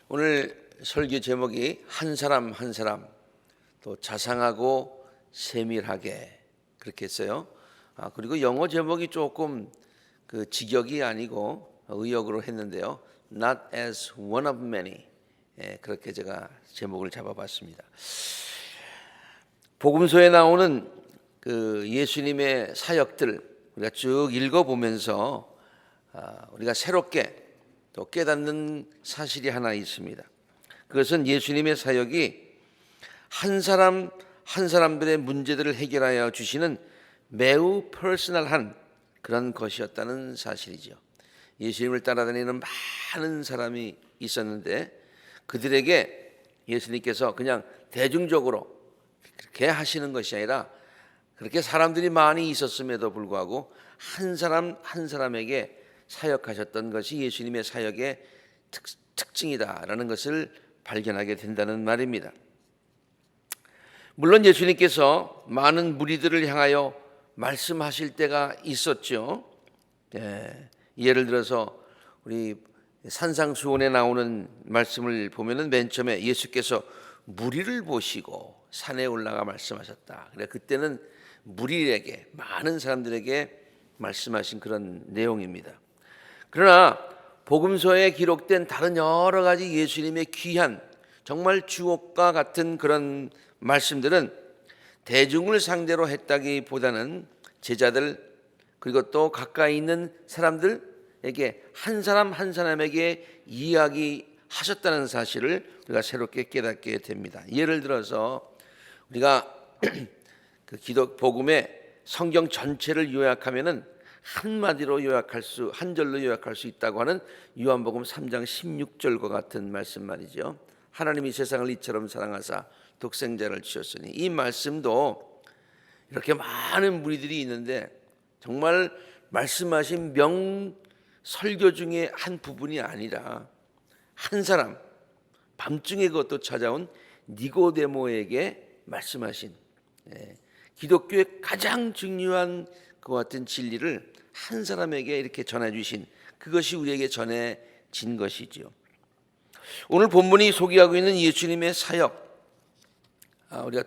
오늘 설교 제목이 한 사람 한 사람 또 자상하고 세밀하게 그렇게 했어요. 그리고 영어 제목이 조금 그 직역이 아니고 의역으로 했는데요. Not as one of many. 그렇게 제가 제목을 잡아봤습니다. 복음서에 나오는 그 예수님의 사역들 우리가 쭉 읽어보면서 우리가 새롭게 또 깨닫는 사실이 하나 있습니다. 그것은 예수님의 사역이 한 사람 한 사람들의 문제들을 해결하여 주시는 매우 퍼스널한 그런 것이었다는 사실이죠. 예수님을 따라다니는 많은 사람이 있었는데 그들에게 예수님께서 그냥 대중적으로 그렇게 하시는 것이 아니라 그렇게 사람들이 많이 있었음에도 불구하고 한 사람 한 사람에게 사역하셨던 것이 예수님의 사역의 특징이다라는 것을 발견하게 된다는 말입니다. 물론 예수님께서 많은 무리들을 향하여 말씀하실 때가 있었죠. 예를 들어서 우리 산상수훈에 나오는 말씀을 보면은 맨 처음에 예수께서 무리를 보시고 산에 올라가 말씀하셨다. 그래 그때는 무리에게 많은 사람들에게 말씀하신 그런 내용입니다. 그러나 복음서에 기록된 다른 여러 가지 예수님의 귀한 정말 주옥과 같은 그런 말씀들은 대중을 상대로 했다기보다는 제자들 그리고 또 가까이 있는 사람들에게 한 사람 한 사람에게 이야기하셨다는 사실을 우리가 새롭게 깨닫게 됩니다. 예를 들어서 우리가 그 기독 복음의 성경 전체를 요약하면은 한마디로 요약할 수, 한 절로 요약할 수 있다고 하는 요한복음 3장 16절과 같은 말씀 말이죠. 하나님이 세상을 이처럼 사랑하사 독생자를 주셨으니 이 말씀도 이렇게 많은 무리들이 있는데 정말 말씀하신 명설교 중에 한 부분이 아니라 한 사람 밤중에 그것도 찾아온 니고데모에게 말씀하신 기독교의 가장 중요한 그와 같은 진리를 한 사람에게 이렇게 전해주신 그것이 우리에게 전해진 것이지요. 오늘 본문이 소개하고 있는 예수님의 사역 우리가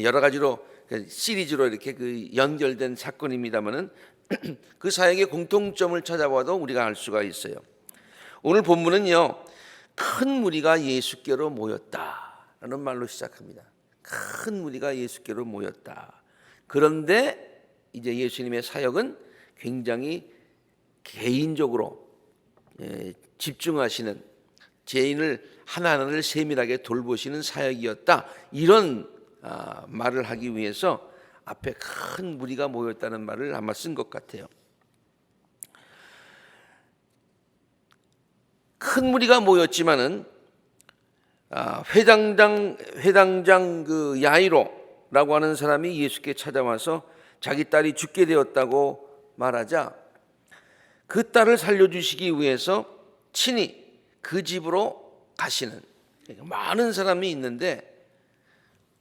여러 가지로 시리즈로 이렇게 그 연결된 사건입니다만은 그 사역의 공통점을 찾아봐도 우리가 알 수가 있어요. 오늘 본문은요 큰 무리가 예수께로 모였다라는 말로 시작합니다. 큰 무리가 예수께로 모였다. 그런데 이제 예수님의 사역은 굉장히 개인적으로 집중하시는 죄인을 하나하나를 세밀하게 돌보시는 사역이었다. 이런 말을 하기 위해서 앞에 큰 무리가 모였다는 말을 아마 쓴 것 같아요. 큰 무리가 모였지만은 회당장 그 야이로라고 하는 사람이 예수께 찾아와서 자기 딸이 죽게 되었다고 말하자 그 딸을 살려주시기 위해서 친히 그 집으로 가시는 많은 사람이 있는데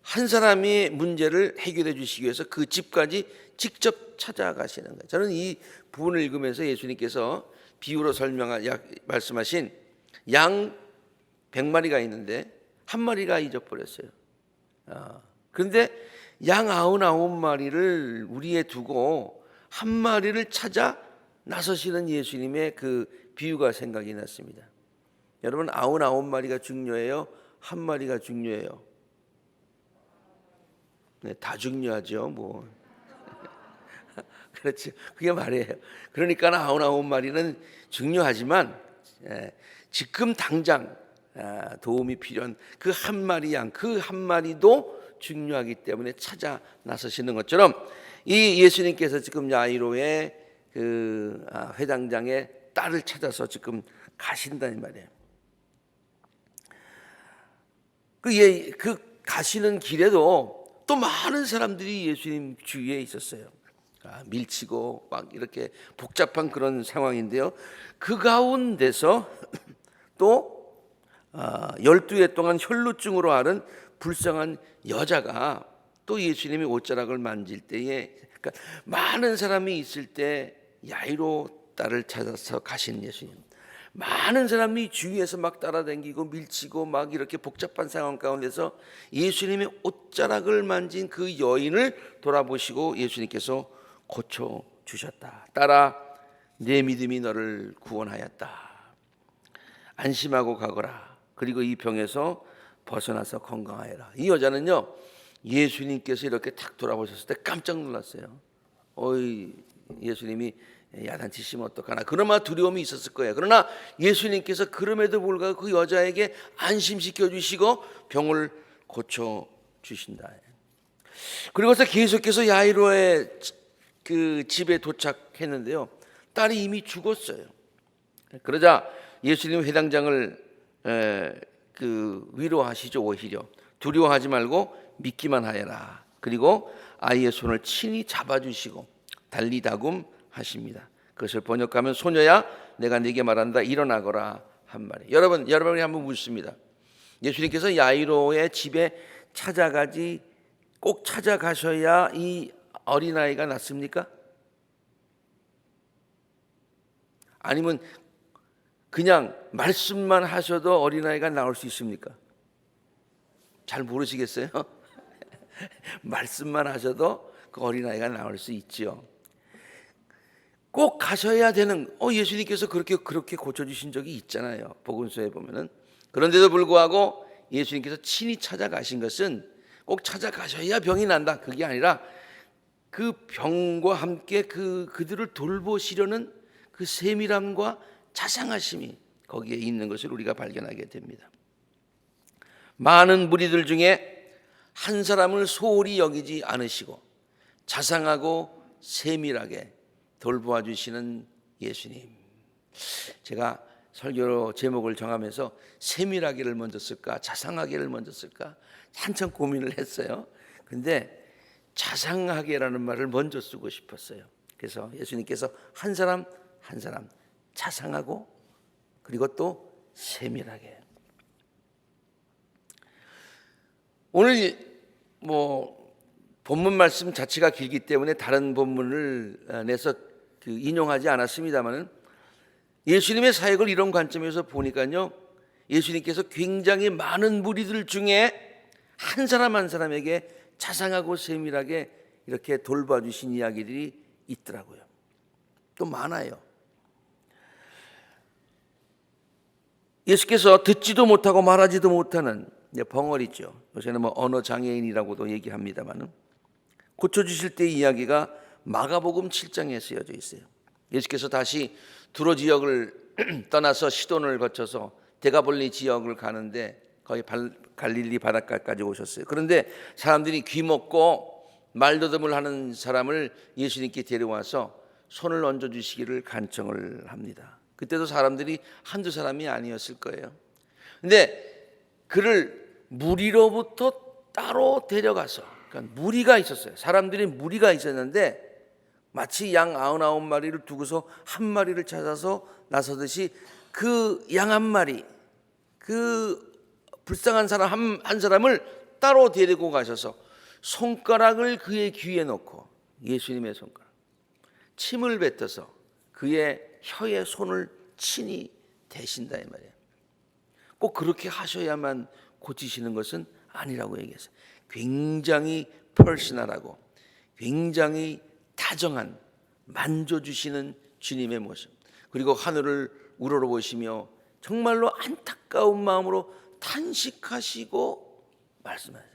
한 사람의 문제를 해결해 주시기 위해서 그 집까지 직접 찾아가시는 거예요. 저는 이 부분을 읽으면서 예수님께서 비유로 말씀하신 양 100마리가 있는데 한 마리가 잊어버렸어요. 그런데 양 99마리를 우리에 두고 한 마리를 찾아 나서시는 예수님의 그 비유가 생각이 났습니다. 여러분 99마리가 중요해요? 한 마리가 중요해요? 네, 다 중요하죠. 뭐 그렇죠. 그게 말이에요. 그러니까 99마리는 중요하지만 지금 당장 도움이 필요한 그 한 마리 양, 그 한 마리도 중요하기 때문에 찾아 나서시는 것처럼 이 예수님께서 지금 야이로의 그 회당장의 딸을 찾아서 지금 가신다는 말이에요. 그 가시는 길에도 또 많은 사람들이 예수님 주위에 있었어요. 밀치고 막 이렇게 복잡한 그런 상황인데요. 그 가운데서 또 12해 동안 혈루증으로 앓은 불쌍한 여자가 또 예수님이 옷자락을 만질 때에 그러니까 많은 사람이 있을 때 야이로 딸을 찾아서 가신 예수님 많은 사람이 주위에서 막 따라다니고 밀치고 막 이렇게 복잡한 상황 가운데서 예수님의 옷자락을 만진 그 여인을 돌아보시고 예수님께서 고쳐 주셨다. 딸아, 내 믿음이 너를 구원하였다. 안심하고 가거라. 그리고 이 병에서 벗어나서 건강하여라. 이 여자는요, 예수님께서 이렇게 탁 돌아보셨을 때 깜짝 놀랐어요. 어이, 예수님이 야단치시면 어떡하나, 그나마 두려움이 있었을 거예요. 그러나 예수님께서 그럼에도 불구하고 그 여자에게 안심시켜 주시고 병을 고쳐 주신다. 그리고서 계속해서 야이로의 그 집에 도착했는데요, 딸이 이미 죽었어요. 그러자 예수님 회당장을 위로하시죠. 오히려 두려워하지 말고 믿기만 하여라. 그리고 아이의 손을 친히 잡아주시고 달리다굼 하십니다. 그것을 번역하면 소녀야 내가 네게 말한다 일어나거라 한 말이에요. 여러분이 한번 묻습니다. 예수님께서 야이로의 집에 꼭 찾아가셔야 이 어린아이가 낫습니까? 아니면 그냥 말씀만 하셔도 어린아이가 나올 수 있습니까? 잘 모르시겠어요? 말씀만 하셔도 그 어린아이가 나올 수 있지요. 꼭 가셔야 되는, 예수님께서 그렇게 고쳐주신 적이 있잖아요. 복음서에 보면은. 그런데도 불구하고 예수님께서 친히 찾아가신 것은 꼭 찾아가셔야 병이 난다, 그게 아니라 그 병과 함께 그들을 돌보시려는 그 세밀함과 자상하심이 거기에 있는 것을 우리가 발견하게 됩니다. 많은 무리들 중에 한 사람을 소홀히 여기지 않으시고 자상하고 세밀하게 돌보아 주시는 예수님. 제가 설교 제목을 정하면서 세밀하게를 먼저 쓸까 자상하게를 먼저 쓸까 한참 고민을 했어요. 근데 자상하게라는 말을 먼저 쓰고 싶었어요. 그래서 예수님께서 한 사람 한 사람 자상하고 그리고 또 세밀하게. 오늘 본문 말씀 자체가 길기 때문에 다른 본문을 내서 인용하지 않았습니다만은 예수님의 사역을 이런 관점에서 보니까요, 예수님께서 굉장히 많은 무리들 중에 한 사람 한 사람에게 자상하고 세밀하게 이렇게 돌봐 주신 이야기들이 있더라고요. 또 많아요. 예수께서 듣지도 못하고 말하지도 못하는 벙어리죠. 요새는 언어 장애인이라고도 얘기합니다만은 고쳐주실 때 이야기가 마가복음 7장에 쓰여져 있어요. 예수께서 다시 두로 지역을 떠나서 시돈을 거쳐서 데가볼리 지역을 가는데 거의 갈릴리 바닷가까지 오셨어요. 그런데 사람들이 귀먹고 말더듬을 하는 사람을 예수님께 데려와서 손을 얹어주시기를 간청을 합니다. 그때도 사람들이 한두 사람이 아니었을 거예요. 근데 그를 무리로부터 따로 데려가서, 그러니까 무리가 있었어요. 사람들이 무리가 있었는데 마치 양 99마리를 두고서 한 마리를 찾아서 나서듯이 그 양 한 마리, 그 불쌍한 사람 한 사람을 따로 데리고 가셔서 손가락을 그의 귀에 놓고, 예수님의 손가락, 침을 뱉어서 그의 혀에 손을 친히 대신다 이 말이에요. 꼭 그렇게 하셔야만 고치시는 것은 아니라고 얘기했어요. 굉장히 퍼스널하고 굉장히 다정한 만져주시는 주님의 모습, 그리고 하늘을 우러러보시며 정말로 안타까운 마음으로 탄식하시고 말씀하세요.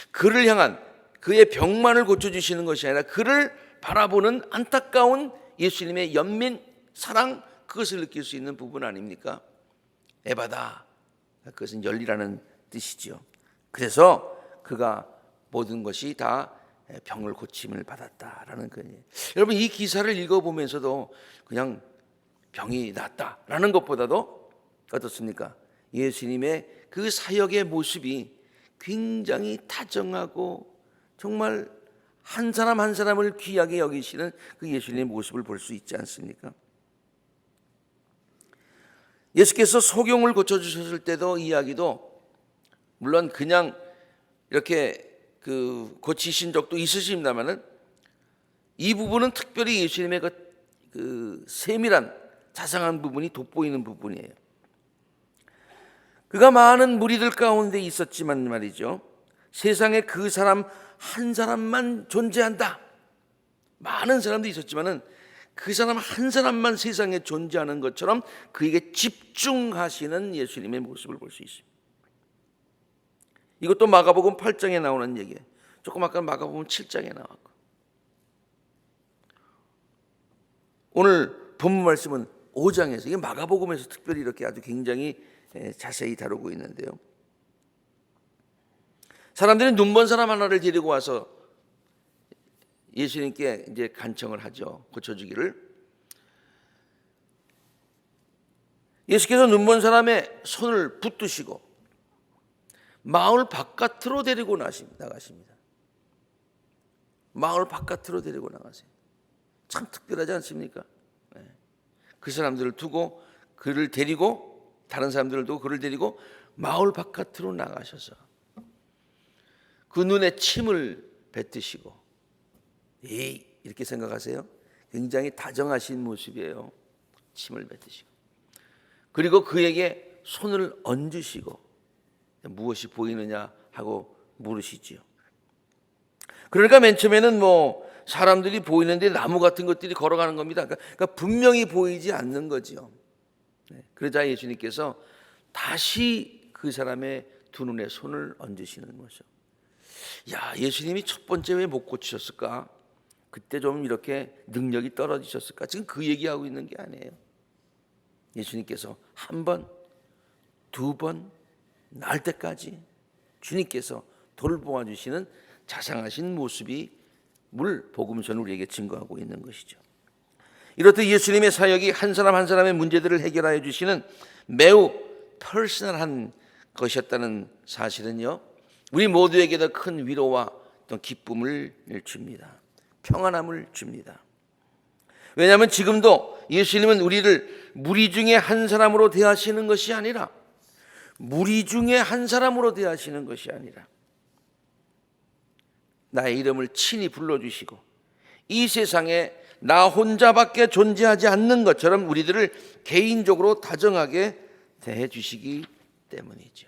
그를 향한 그의 병만을 고쳐주시는 것이 아니라 그를 바라보는 안타까운 예수님의 연민, 사랑, 그것을 느낄 수 있는 부분 아닙니까? 에바다, 그것은 열리라는 뜻이죠. 그래서 그가 모든 것이 다 병을 고침을 받았다라는 거예요. 여러분, 이 기사를 읽어보면서도 그냥 병이 낫다라는 것보다도 어떻습니까? 예수님의 그 사역의 모습이 굉장히 다정하고 정말 한 사람 한 사람을 귀하게 여기시는 그 예수님의 모습을 볼 수 있지 않습니까? 예수께서 소경을 고쳐주셨을 때도 이야기도 물론 그냥 이렇게 고치신 적도 있으십니다만은 이 부분은 특별히 예수님의 그 세밀한 자상한 부분이 돋보이는 부분이에요. 그가 많은 무리들 가운데 있었지만 말이죠, 세상에 그 사람 한 사람만 존재한다. 많은 사람들이 있었지만은 그 사람 한 사람만 세상에 존재하는 것처럼 그에게 집중하시는 예수님의 모습을 볼 수 있습니다. 이것도 마가복음 8장에 나오는 얘기예요. 조금 아까 마가복음 7장에 나왔고, 오늘 본문 말씀은 5장에서, 이게 마가복음에서 특별히 이렇게 아주 굉장히 자세히 다루고 있는데요. 사람들이 눈먼 사람 하나를 데리고 와서 예수님께 이제 간청을 하죠. 고쳐주기를. 예수께서 눈먼 사람의 손을 붙드시고 마을 바깥으로 데리고 나가십니다. 마을 바깥으로 데리고 나가세요. 참 특별하지 않습니까? 그 사람들을 두고 그를 데리고, 다른 사람들을 두고 그를 데리고 마을 바깥으로 나가셔서 그 눈에 침을 뱉으시고, 이렇게 생각하세요? 굉장히 다정하신 모습이에요. 침을 뱉으시고, 그리고 그에게 손을 얹으시고 무엇이 보이느냐 하고 물으시지요. 그러니까 맨 처음에는 사람들이 보이는데 나무 같은 것들이 걸어가는 겁니다. 그러니까 분명히 보이지 않는 거지요. 그러자 예수님께서 다시 그 사람의 두 눈에 손을 얹으시는 거죠. 예수님이 첫 번째 왜 못 고치셨을까? 그때 좀 이렇게 능력이 떨어지셨을까? 지금 그 얘기하고 있는 게 아니에요. 예수님께서 한 번, 두 번, 날 때까지 주님께서 돌보아 주시는 자상하신 모습이 복음서는 우리에게 증거하고 있는 것이죠. 이렇듯 예수님의 사역이 한 사람 한 사람의 문제들을 해결하여 주시는 매우 퍼스널한 것이었다는 사실은요, 우리 모두에게 더 큰 위로와 또 기쁨을 줍니다. 평안함을 줍니다. 왜냐하면 지금도 예수님은 우리를 무리 중에 한 사람으로 대하시는 것이 아니라, 나의 이름을 친히 불러주시고 이 세상에 나 혼자밖에 존재하지 않는 것처럼 우리들을 개인적으로 다정하게 대해 주시기 때문이죠.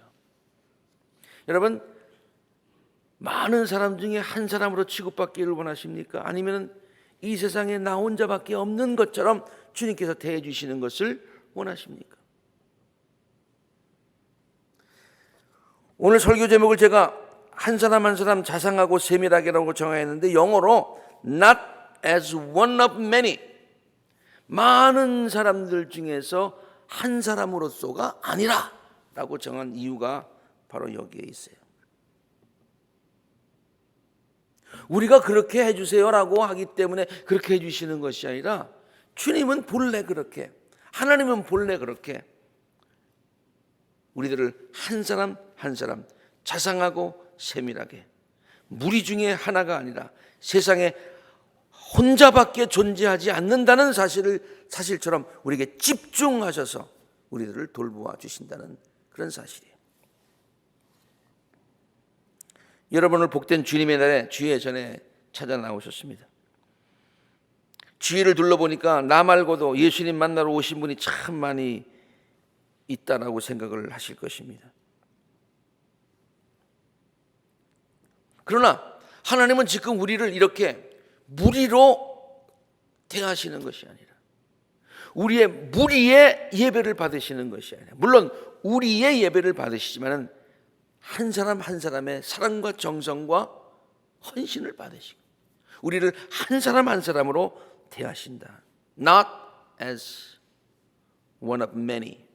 여러분, 많은 사람 중에 한 사람으로 취급받기를 원하십니까? 아니면 이 세상에 나 혼자밖에 없는 것처럼 주님께서 대해 주시는 것을 원하십니까? 오늘 설교 제목을 제가 한 사람 한 사람 자상하고 세밀하게라고 정하였는데, 영어로 not as one of many, 많은 사람들 중에서 한 사람으로서가 아니라 라고 정한 이유가 바로 여기에 있어요. 우리가 그렇게 해주세요라고 하기 때문에 그렇게 해주시는 것이 아니라, 주님은 본래 그렇게, 하나님은 본래 그렇게 우리들을 한 사람 한 사람 자상하고 세밀하게, 무리 중에 하나가 아니라 세상에 혼자밖에 존재하지 않는다는 사실처럼 우리에게 집중하셔서 우리들을 돌보아 주신다는 그런 사실이에요. 여러분을 복된 주님의 날에 주의 전에 찾아 나오셨습니다. 주위를 둘러보니까 나 말고도 예수님 만나러 오신 분이 참 많이 있다라고 생각을 하실 것입니다. 그러나 하나님은 지금 우리를 이렇게 무리로 대하시는 것이 아니라, 우리의 무리의 예배를 받으시는 것이 아니라, 물론 우리의 예배를 받으시지만 한 사람 한 사람의 사랑과 정성과 헌신을 받으시고 우리를 한 사람 한 사람으로 대하신다. Not as one of many.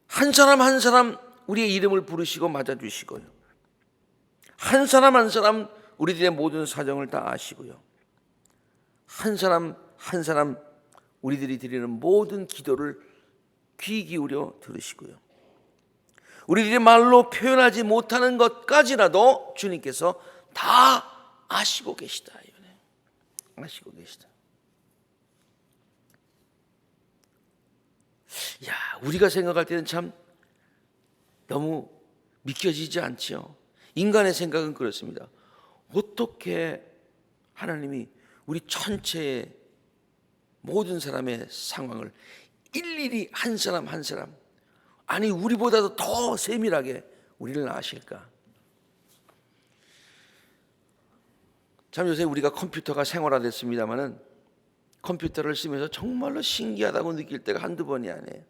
한 사람 한 사람 우리의 이름을 부르시고 맞아주시고요, 한 사람 한 사람 우리들의 모든 사정을 다 아시고요, 한 사람 한 사람 우리들이 드리는 모든 기도를 귀 기울여 들으시고요, 우리들이 말로 표현하지 못하는 것까지라도 주님께서 다 아시고 계시다. 아시고 계시다. 우리가 생각할 때는 참 너무 믿겨지지 않지요. 인간의 생각은 그렇습니다. 어떻게 하나님이 우리 전체의 모든 사람의 상황을 일일이 한 사람 한 사람, 아니 우리보다도 더 세밀하게 우리를 아실까? 참 요새 우리가 컴퓨터가 생활화됐습니다마는 컴퓨터를 쓰면서 정말로 신기하다고 느낄 때가 한두 번이 아니에요.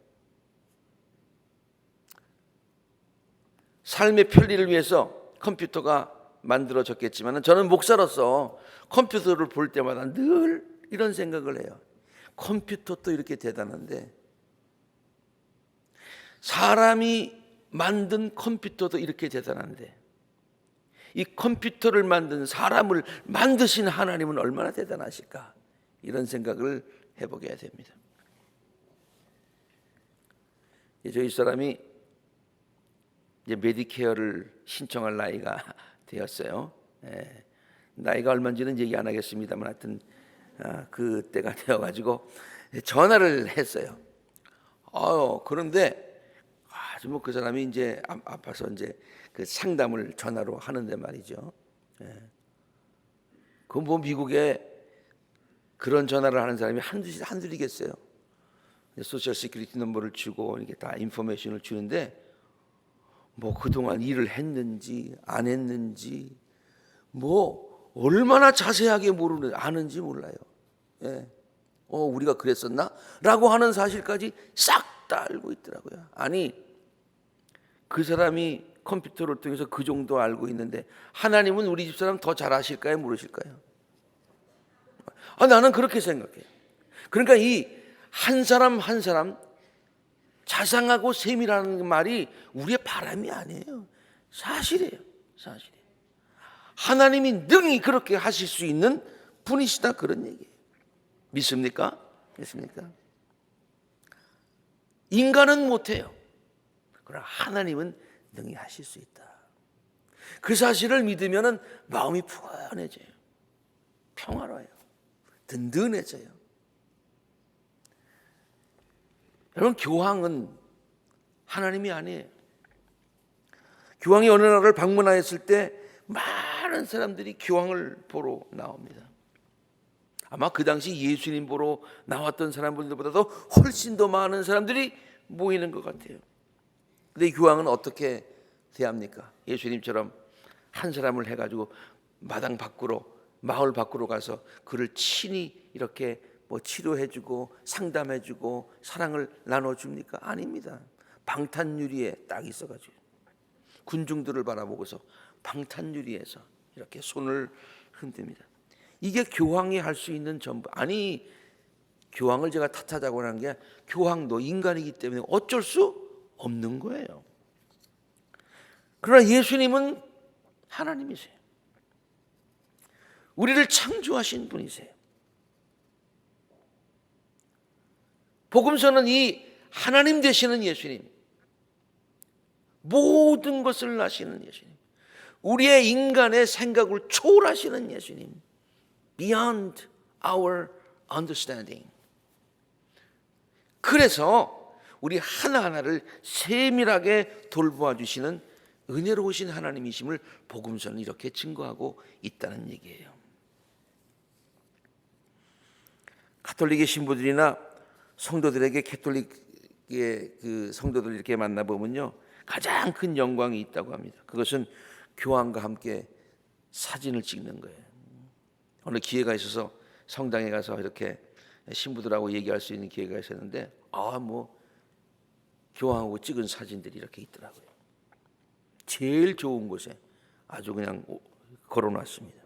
삶의 편리를 위해서 컴퓨터가 만들어졌겠지만 저는 목사로서 컴퓨터를 볼 때마다 늘 이런 생각을 해요. 컴퓨터도 이렇게 대단한데 사람이 만든 컴퓨터도 이렇게 대단한데 이 컴퓨터를 만든 사람을 만드신 하나님은 얼마나 대단하실까? 이런 생각을 해보게 됩니다. 저희 사람이 이제 메디케어를 신청할 나이가 되었어요. 나이가 얼마인지는 얘기 안 하겠습니다만 하여튼 그때가 되어가지고 전화를 했어요. 그런데 아주 뭐 그 사람이 이제 아파서 이제 그 상담을 전화로 하는데 말이죠. 그 뭐 미국에 그런 전화를 하는 사람이 한둘이겠어요. 소셜 시큐리티 넘버를 주고 이렇게 다 인포메이션을 주는데 뭐 그동안 일을 했는지 안 했는지 뭐 얼마나 자세하게 아는지 몰라요. 우리가 그랬었나? 라고 하는 사실까지 싹 다 알고 있더라고요. 아니 그 사람이 컴퓨터를 통해서 그 정도 알고 있는데 하나님은 우리 집사람 더 잘 아실까요? 모르실까요? 나는 그렇게 생각해요. 그러니까 이 한 사람 한 사람 자상하고 세밀하는 말이 우리의 바람이 아니에요. 사실이에요. 사실이에요. 하나님이 능히 그렇게 하실 수 있는 분이시다, 그런 얘기예요. 믿습니까? 믿습니까? 인간은 못해요. 그러나 하나님은 능히 하실 수 있다. 그 사실을 믿으면 마음이 푸근해져요. 평화로워요. 든든해져요. 여러분, 교황은 하나님이 아니에요. 교황이 어느 나라를 방문하였을 때 많은 사람들이 교황을 보러 나옵니다. 아마 그 당시 예수님 보러 나왔던 사람들보다도 훨씬 더 많은 사람들이 모이는 것 같아요. 근데 교황은 어떻게 대합니까? 예수님처럼 한 사람을 해가지고 마당 밖으로, 마을 밖으로 가서 그를 친히 이렇게 뭐 치료해주고 상담해주고 사랑을 나눠줍니까? 아닙니다. 방탄유리에 딱 있어가지고 군중들을 바라보고서 방탄유리에서 이렇게 손을 흔듭니다. 이게 교황이 할 수 있는 전부. 아니, 교황을 제가 탓하자고 하는 게 교황도 인간이기 때문에 어쩔 수 없는 거예요. 그러나 예수님은 하나님이세요. 우리를 창조하신 분이세요. 복음서는 이 하나님 되시는 예수님, 모든 것을 아시는 예수님, 우리의 인간의 생각을 초월하시는 예수님, beyond our understanding. 그래서 우리 하나하나를 세밀하게 돌보아 주시는 은혜로우신 하나님이심을 복음서는 이렇게 증거하고 있다는 얘기예요. 가톨릭의 신부들이나 성도들에게 캐톨릭의 그 성도들 이렇게 만나보면요, 가장 큰 영광이 있다고 합니다. 그것은 교황과 함께 사진을 찍는 거예요. 어느 기회가 있어서 성당에 가서 이렇게 신부들하고 얘기할 수 있는 기회가 있었는데 교황하고 찍은 사진들이 이렇게 있더라고요. 제일 좋은 곳에 아주 그냥 걸어놨습니다.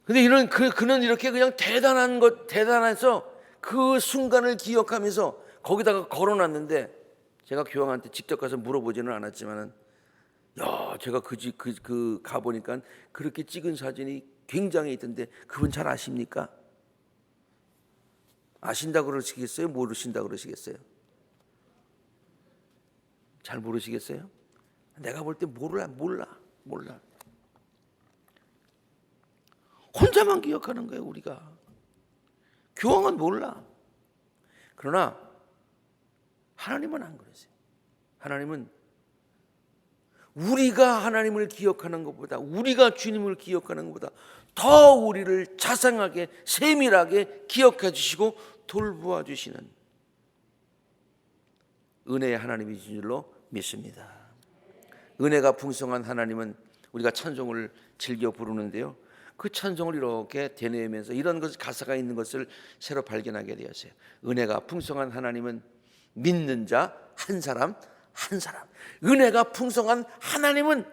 근데 그는 이렇게 그냥 대단해서 그 순간을 기억하면서 거기다가 걸어놨는데, 제가 교황한테 직접 가서 물어보지는 않았지만은, 제가 그 가보니까 그렇게 찍은 사진이 굉장히 있던데, 그분 잘 아십니까? 아신다고 그러시겠어요? 모르신다고 그러시겠어요? 잘 모르시겠어요? 내가 볼 때 몰라. 혼자만 기억하는 거예요, 우리가. 교황은 몰라. 그러나 하나님은 안 그러세요. 하나님은 우리가 하나님을 기억하는 것보다, 우리가 주님을 기억하는 것보다 더 우리를 자상하게 세밀하게 기억해 주시고 돌보아 주시는 은혜의 하나님이신 줄로 믿습니다. 은혜가 풍성한 하나님은 우리가 찬송을 즐겨 부르는데요, 그 찬송을 이렇게 되뇌면서 이런 것, 가사가 있는 것을 새로 발견하게 되었어요. 은혜가 풍성한 하나님은 믿는 자 한 사람 한 사람. 은혜가 풍성한 하나님은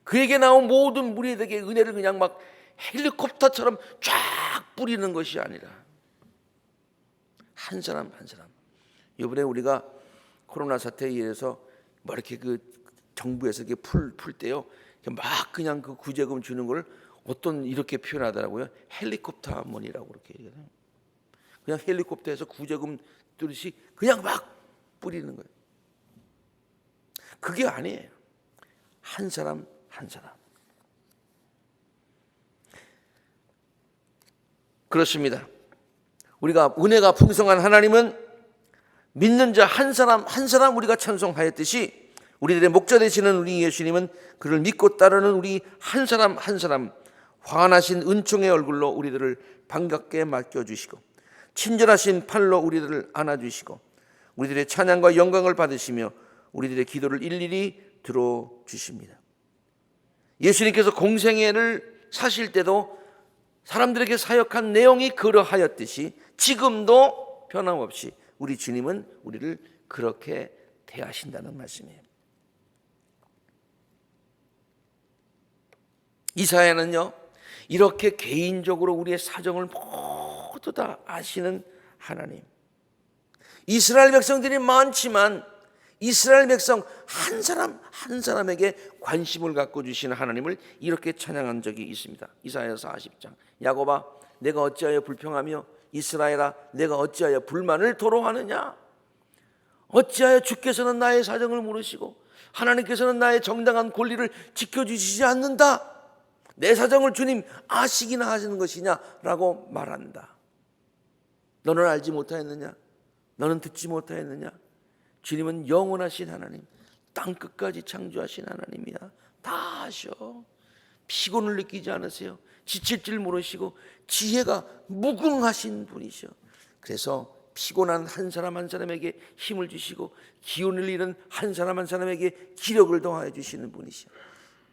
그에게 나온 모든 무리에게 은혜를 그냥 막 헬리콥터처럼 쫙 뿌리는 것이 아니라 한 사람 한 사람. 이번에 우리가 코로나 사태에 의해서 뭐 이렇게 그 정부에서 이렇게 풀 때요, 막 그냥 그 구제금 주는 걸 어떤 이렇게 표현하더라고요. 헬리콥터 money라고 그렇게 얘기해요. 그냥 헬리콥터에서 구제금 뚫듯이 그냥 막 뿌리는 거예요. 그게 아니에요. 한 사람 한 사람. 그렇습니다. 우리가 은혜가 풍성한 하나님은 믿는 자 한 사람 한 사람 우리가 찬송하였듯이 우리들의 목자 되시는 우리 예수님은 그를 믿고 따르는 우리 한 사람 한 사람 환하신 은총의 얼굴로 우리들을 반갑게 맡겨주시고 친절하신 팔로 우리들을 안아주시고 우리들의 찬양과 영광을 받으시며 우리들의 기도를 일일이 들어주십니다. 예수님께서 공생애를 사실 때도 사람들에게 사역한 내용이 그러하였듯이 지금도 변함없이 우리 주님은 우리를 그렇게 대하신다는 말씀이에요. 이사야는요, 이렇게 개인적으로 우리의 사정을 모두 다 아시는 하나님, 이스라엘 백성들이 많지만 이스라엘 백성 한 사람 한 사람에게 관심을 갖고 주시는 하나님을 이렇게 찬양한 적이 있습니다. 이사야서 40장. 야곱아 내가 어찌하여 불평하며 이스라엘아 내가 어찌하여 불만을 토로하느냐. 어찌하여 주께서는 나의 사정을 모르시고 하나님께서는 나의 정당한 권리를 지켜주시지 않는다. 내 사정을 주님 아시기나 하시는 것이냐라고 말한다. 너는 알지 못하였느냐? 너는 듣지 못하였느냐? 주님은 영원하신 하나님, 땅끝까지 창조하신 하나님이야. 다 아셔. 피곤을 느끼지 않으세요. 지칠 줄 모르시고 지혜가 무궁하신 분이셔. 그래서 피곤한 한 사람 한 사람에게 힘을 주시고 기운을 잃은 한 사람 한 사람에게 기력을 더하여 주시는 분이셔.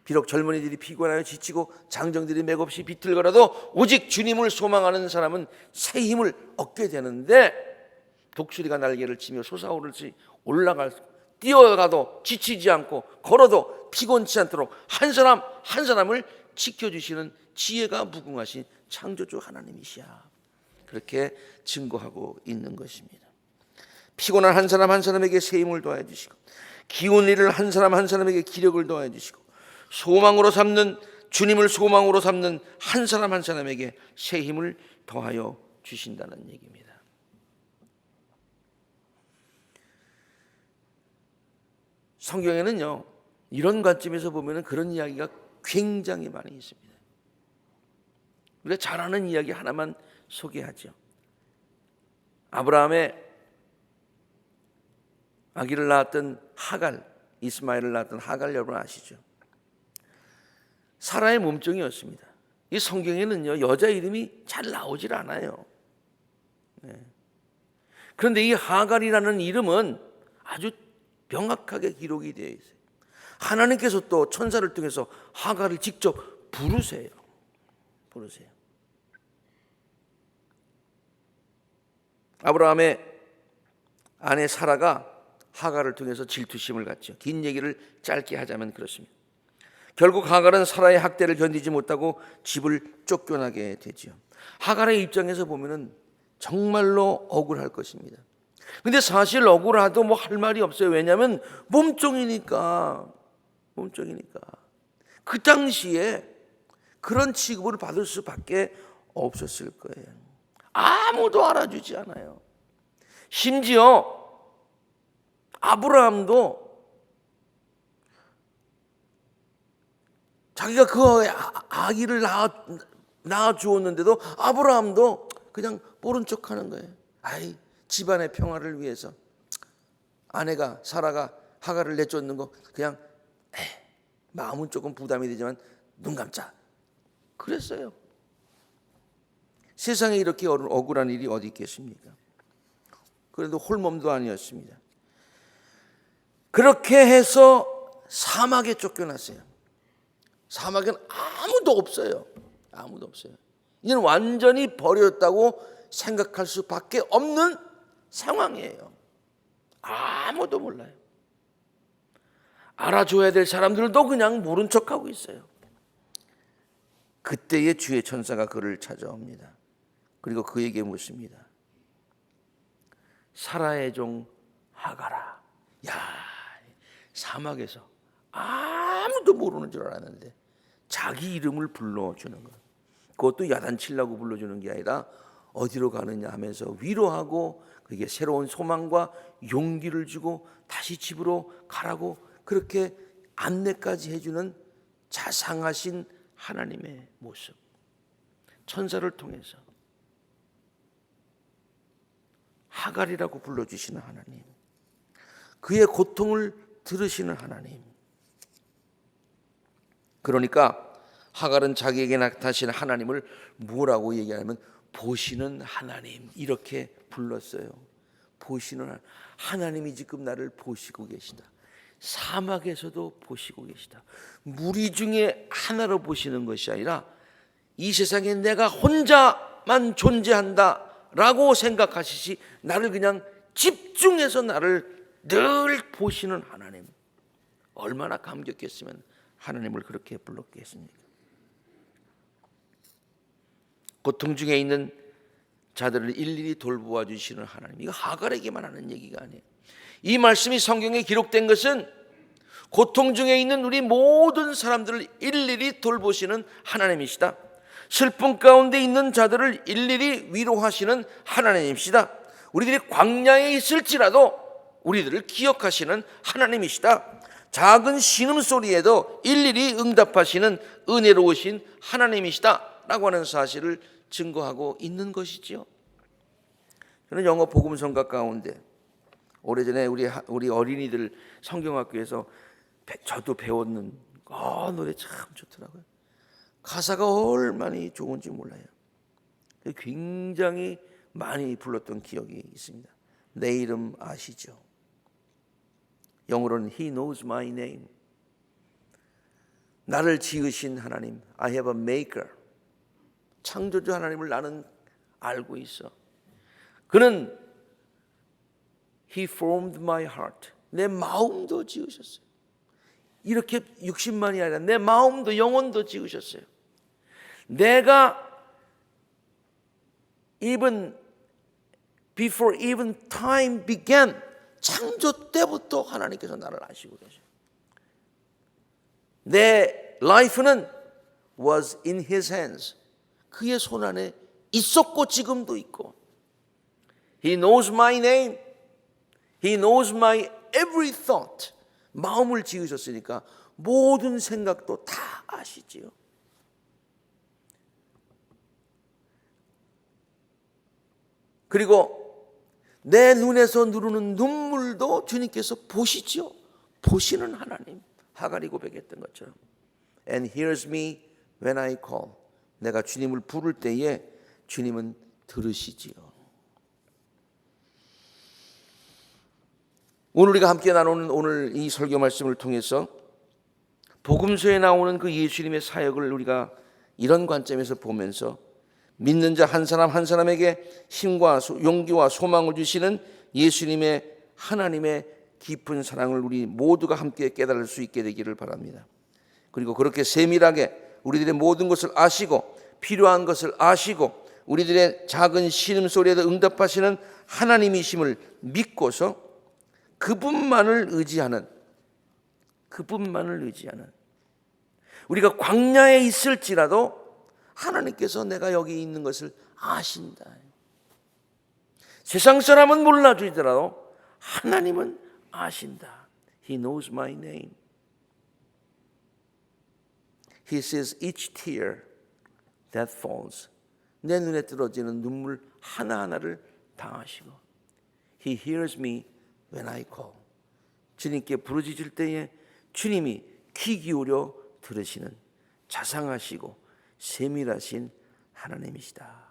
비록 젊은이들이 피곤하여 지치고 장정들이 맥없이 비틀거려도 오직 주님을 소망하는 사람은 새 힘을 얻게 되는데, 독수리가 날개를 치며 솟아오르지 뛰어가도 지치지 않고 걸어도 피곤치 않도록 한 사람 한 사람을 지켜주시는 지혜가 무궁하신 창조주 하나님이시야. 그렇게 증거하고 있는 것입니다. 피곤한 한 사람 한 사람에게 새 힘을 더해 주시고 기운 잃을 한 사람 한 사람에게 기력을 더해 주시고 소망으로 삼는 주님을 소망으로 삼는 한 사람 한 사람에게 새 힘을 더하여 주신다는 얘기입니다. 성경에는요, 이런 관점에서 보면 그런 이야기가 굉장히 많이 있습니다. 우리가 잘 아는 이야기 하나만 소개하죠. 아브라함의 아기를 낳았던 하갈, 이스마엘을 낳았던 하갈, 여러분 아시죠? 사라의 몸종이었습니다. 이 성경에는요, 여자 이름이 잘 나오질 않아요. 그런데 이 하갈이라는 이름은 아주 명확하게 기록이 되어 있어요. 하나님께서 또 천사를 통해서 하갈을 직접 부르세요. 아브라함의 아내 사라가 하갈을 통해서 질투심을 갖죠. 긴 얘기를 짧게 하자면 그렇습니다. 결국 하갈은 사라의 학대를 견디지 못하고 집을 쫓겨나게 되죠. 하갈의 입장에서 보면은 정말로 억울할 것입니다. 근데 사실 억울하도 뭐 할 말이 없어요. 왜냐하면 몸종이니까. 그 당시에 그런 취급을 받을 수밖에 없었을 거예요. 아무도 알아주지 않아요. 심지어 아브라함도 자기가 그 아기를 낳아 주었는데도 아브라함도 그냥 모른 척하는 거예요. 아이, 집안의 평화를 위해서 아내가 사라가 하갈을 내쫓는 거 그냥 마음은 조금 부담이 되지만 눈 감자. 그랬어요. 세상에 이렇게 억울한 일이 어디 있겠습니까? 그래도 홀몸도 아니었습니다. 그렇게 해서 사막에 쫓겨났어요. 사막에는 아무도 없어요. 아무도 없어요. 이제는 완전히 버렸다고 생각할 수밖에 없는 상황이에요. 아무도 몰라요. 알아줘야 될 사람들도 그냥 모른 척하고 있어요. 그때에 주의 천사가 그를 찾아옵니다. 그리고 그에게 묻습니다. 사라의 종 하가라. 야, 사막에서 아무도 모르는 줄 알았는데 자기 이름을 불러주는 것. 그것도 야단치려고 불러주는 게 아니라 어디로 가느냐 하면서 위로하고 그게 새로운 소망과 용기를 주고 다시 집으로 가라고 그렇게 안내까지 해주는 자상하신 하나님의 모습. 천사를 통해서 하갈이라고 불러주시는 하나님, 그의 고통을 들으시는 하나님. 그러니까 하갈은 자기에게 나타나시는 하나님을 뭐라고 얘기하냐면 보시는 하나님 이렇게 불렀어요. 보시는 하나님이 지금 나를 보시고 계시다. 사막에서도 보시고 계시다. 무리 중에 하나로 보시는 것이 아니라 이 세상에 내가 혼자만 존재한다라고 생각하시지 나를 그냥 집중해서 나를 늘 보시는 하나님. 얼마나 감격했으면 하나님을 그렇게 불렀겠습니까? 고통 중에 있는 자들을 일일이 돌보아 주시는 하나님. 이거 하갈에게만 하는 얘기가 아니에요. 이 말씀이 성경에 기록된 것은 고통 중에 있는 우리 모든 사람들을 일일이 돌보시는 하나님이시다. 슬픔 가운데 있는 자들을 일일이 위로하시는 하나님이시다. 우리들이 광야에 있을지라도 우리들을 기억하시는 하나님이시다. 작은 신음소리에도 일일이 응답하시는 은혜로우신 하나님이시다 라고 하는 사실을 증거하고 있는 것이지요. 저는 영어 복음성가 가운데 오래전에 우리 어린이들 성경학교에서 저도 배웠는 노래 참 좋더라고요. 가사가 얼마나 좋은지 몰라요. 굉장히 많이 불렀던 기억이 있습니다. 내 이름 아시죠? 영어로는 He knows my name. 나를 지으신 하나님, I have a maker. 창조주 하나님을 나는 알고 있어. 그는 He formed my heart. 내 마음도 지으셨어요. 이렇게 육신만이 아니라 내 마음도 영혼도 지으셨어요. 내가 even before even time began, 창조 때부터 하나님께서 나를 아시고 계셔요. 내 life는 was in His hands. 그의 손 안에 있었고 지금도 있고. He knows my name. He knows my every thought. 마음을 지으셨으니까 모든 생각도 다 아시지요. 그리고 내 눈에서 누르는 눈물도 주님께서 보시지요. 보시는 하나님. 하갈이 고백했던 것처럼. And hears me when I call. 내가 주님을 부를 때에 주님은 들으시지요. 오늘 우리가 함께 나누는 오늘 이 설교 말씀을 통해서 복음서에 나오는 그 예수님의 사역을 우리가 이런 관점에서 보면서 믿는 자 한 사람 한 사람에게 힘과 용기와 소망을 주시는 예수님의 하나님의 깊은 사랑을 우리 모두가 함께 깨달을 수 있게 되기를 바랍니다. 그리고 그렇게 세밀하게 우리들의 모든 것을 아시고 필요한 것을 아시고 우리들의 작은 신음소리에도 응답하시는 하나님이심을 믿고서 그분만을 의지하는 우리가 광야에 있을지라도 하나님께서 내가 여기 있는 것을 아신다. 세상 사람은 몰라주더라도 하나님은 아신다. He knows my name. He sees each tear that falls. 내 눈에 떨어지는 눈물 하나하나를 다 아시고 He hears me when I call. 주님께 부르짖을 때에 주님이 귀 기울여 들으시는 자상하시고 세밀하신 하나님이시다.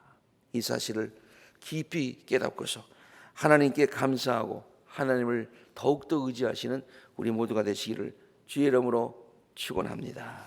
이 사실을 깊이 깨닫고서 하나님께 감사하고 하나님을 더욱더 의지하시는 우리 모두가 되시기를 주의 이름으로 축원합니다.